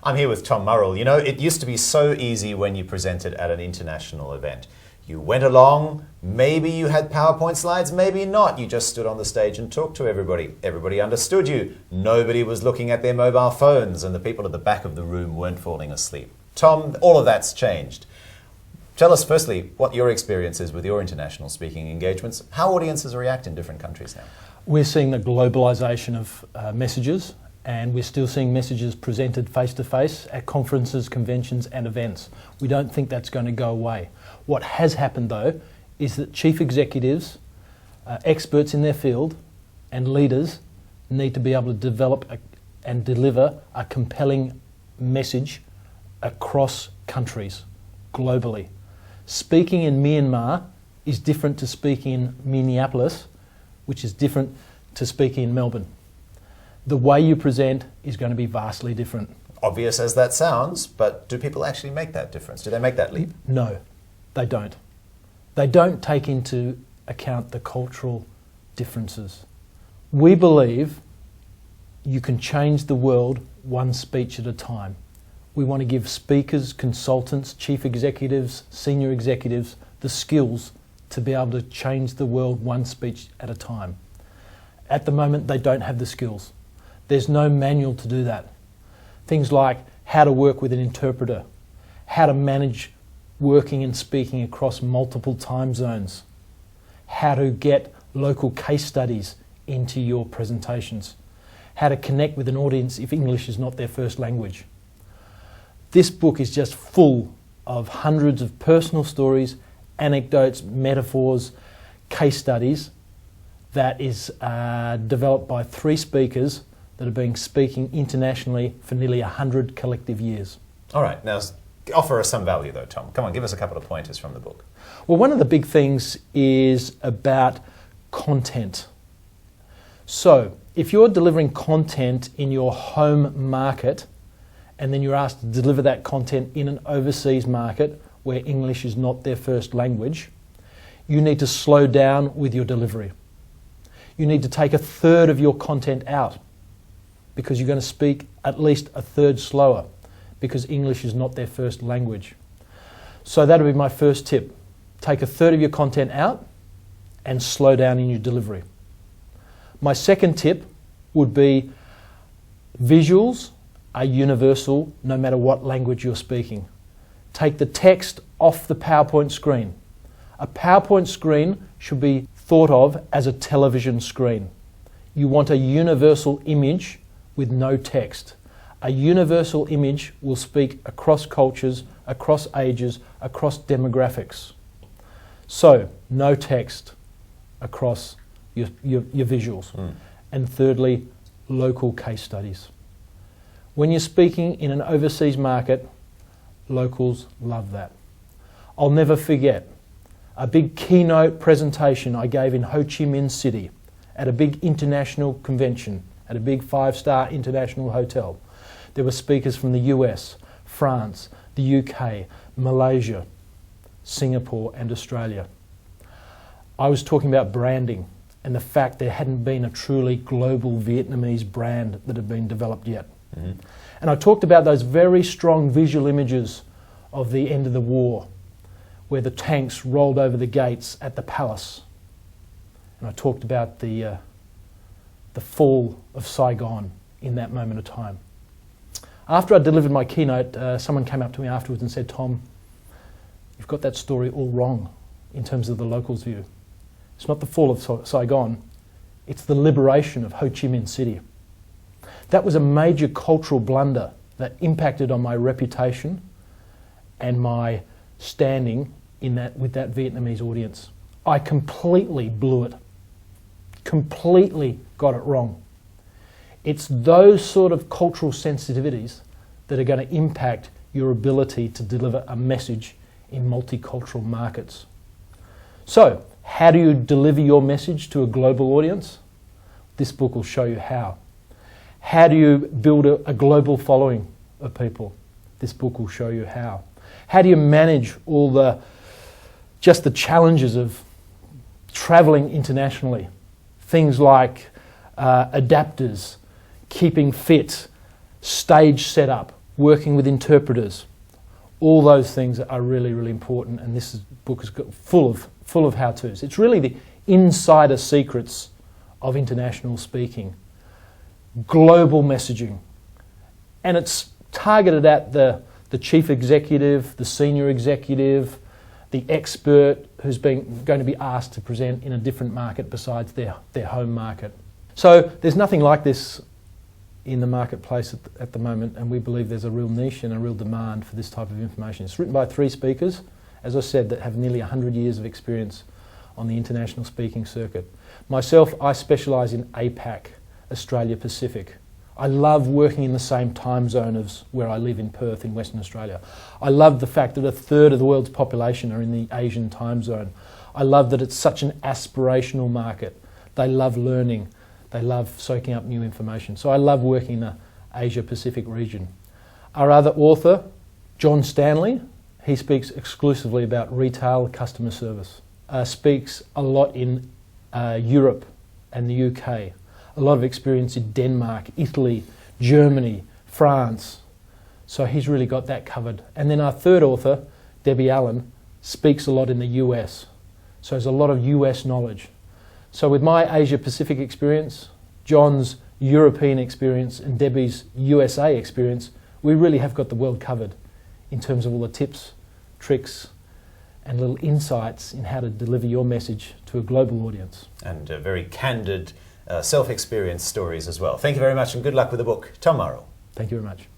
I'm here with Tom Murrell. You know, it used to be so easy when you presented at an international event. You went along, maybe you had PowerPoint slides, maybe not. You just stood on the stage and talked to everybody. Everybody understood you. Nobody was looking at their mobile phones, and the people at the back of the room weren't falling asleep. Tom, all of that's changed. Tell us firstly what your experience is with your international speaking engagements, how audiences react in different countries now. We're seeing the globalisation of messages, and we're still seeing messages presented face-to-face at conferences, conventions and events. We don't think that's going to go away. What has happened though is that chief executives, experts in their field and leaders need to be able to develop and deliver a compelling message across countries, globally. Speaking in Myanmar is different to speaking in Minneapolis, which is different to speaking in Melbourne. The way you present is going to be vastly different. Obvious as that sounds, but do people actually make that difference? Do they make that leap? No, they don't. They don't take into account the cultural differences. We believe you can change the world one speech at a time. We want to give speakers, consultants, chief executives, senior executives the skills to be able to change the world one speech at a time. At the moment, they don't have the skills. There's no manual to do that. Things like how to work with an interpreter, how to manage working and speaking across multiple time zones, how to get local case studies into your presentations, how to connect with an audience if English is not their first language. This book is just full of hundreds of personal stories, anecdotes, metaphors, case studies that is developed by 3 speakers that have been speaking internationally for nearly 100 collective years. All right, now offer us some value though, Tom. Come on, give us a couple of pointers from the book. Well, one of the big things is about content. So, if you're delivering content in your home market and then you're asked to deliver that content in an overseas market where English is not their first language, you need to slow down with your delivery. You need to take 1/3 of your content out because you're going to speak at least 1/3 slower because English is not their first language. So that would be my first tip. Take 1/3 of your content out and slow down in your delivery. My second tip would be visuals are universal no matter what language you're speaking. Take the text off the PowerPoint screen. A PowerPoint screen should be thought of as a television screen. You want a universal image with no text. A universal image will speak across cultures, across ages, across demographics. So, no text across your visuals. And thirdly, local case studies. When you're speaking in an overseas market, locals love that. I'll never forget a big keynote presentation I gave in Ho Chi Minh City at a big international convention, at a big 5-star international hotel. There were speakers from the US, France, the UK, Malaysia, Singapore and Australia. I was talking about branding and the fact there hadn't been a truly global Vietnamese brand that had been developed yet. And I talked about those very strong visual images of the end of the war, where the tanks rolled over the gates at the palace. And I talked about the fall of Saigon in that moment of time. After I delivered my keynote, someone came up to me afterwards and said, "Tom, you've got that story all wrong in terms of the locals' view. It's not the fall of Saigon, it's the liberation of Ho Chi Minh City." That was a major cultural blunder that impacted on my reputation and my standing with that Vietnamese audience. I completely blew it. Completely got it wrong. It's those sort of cultural sensitivities that are going to impact your ability to deliver a message in multicultural markets. So, how do you deliver your message to a global audience? This book will show you how. How do you build a global following of people? This book will show you how. How do you manage all the challenges of traveling internationally? Things like adapters, keeping fit, stage setup, working with interpreters. All those things are really, really important, and book is full of how-tos. It's really the insider secrets of international speaking, global messaging, and it's targeted at the chief executive, the senior executive, the expert who's going to be asked to present in a different market besides their home market. So there's nothing like this in the marketplace at the moment, and we believe there's a real niche and a real demand for this type of information. It's written by 3 speakers, as I said, that have nearly 100 years of experience on the international speaking circuit. Myself, I specialise in APAC, Australia Pacific. I love working in the same time zone as where I live in Perth in Western Australia. I love the fact that 1/3 of the world's population are in the Asian time zone. I love that it's such an aspirational market. They love learning. They love soaking up new information. So I love working in the Asia Pacific region. Our other author, John Stanley, he speaks exclusively about retail customer service. Speaks a lot in Europe and the UK. A lot of experience in Denmark, Italy, Germany, France. So he's really got that covered. And then our third author, Debbie Allen, speaks a lot in the US. So there's a lot of US knowledge. So with my Asia Pacific experience, John's European experience, and Debbie's USA experience, we really have got the world covered in terms of all the tips, tricks, and little insights in how to deliver your message to a global audience. And very candid self-experience stories as well. Thank you very much, and good luck with the book. Tom Murrell. Thank you very much.